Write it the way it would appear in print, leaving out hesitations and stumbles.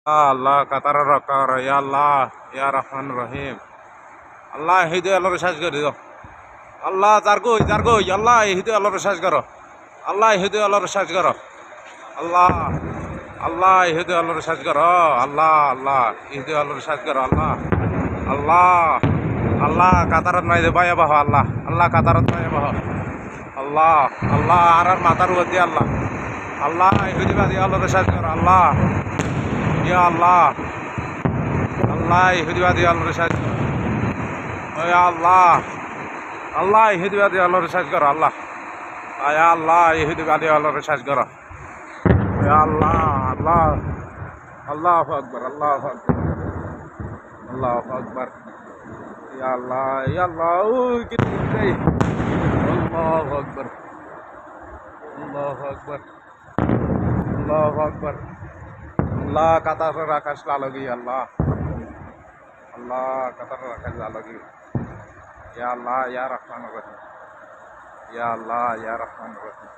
আল্লাহ কাতার রক্ষা করো ইয়া আল্লাহ ইয়া রহমান রহিম। আল্লাহ হৃদয় আল্লাহর সাজ করে দিও। আল্লাহ যার গই আল্লাহ হৃদয় আল্লাহর সাজ করো। আল্লাহ হৃদয় আল্লাহর সাজ করো। আল্লাহ আল্লাহ হৃদয় আল্লাহর সাজ করো। আল্লাহ আল্লাহ হৃদয় আল্লাহর সাজ করো। আল্লাহ আল্লাহ আল্লাহ কাতারত নাই দে বায়া বাহ আল্লাহ আল্লাহ কাতারত বায়া বাহ আল্লাহ আল্লাহ আর মাতার উদ্দি আল্লাহ আল্লাহ ইহুদিবাদী আল্লাহর সাজ করো। আল্লাহ ইয়া আল্লাহ আল্লাহ ইহুদিবাদী আল্লাহর সাজ করো। ইয়া আল্লাহ আল্লাহ ইহুদিবাদী আল্লাহর সাজ করো। আল্লাহ ইয়া আল্লাহ ইহুদিবাদী আল্লাহর সাজ করো। ইয়া আল্লাহ আল্লাহ আল্লাহু আকবার আল্লাহু আকবার আল্লাহু আকবার। ইয়া আল্লাহ ইয়া আল্লাহ ওই কি নেই। আল্লাহু আকবার আল্লাহু আকবার আল্লাহু আকবার। আল্লাহ কাতারের আকাশ লালগি আল্লাহ আল্লাহ কাতারের আকাশ লালগি। ইয়া আল্লাহ ইয়া রহমান রহিম ইয়া আল্লাহ ইয়া রহমান রহিম।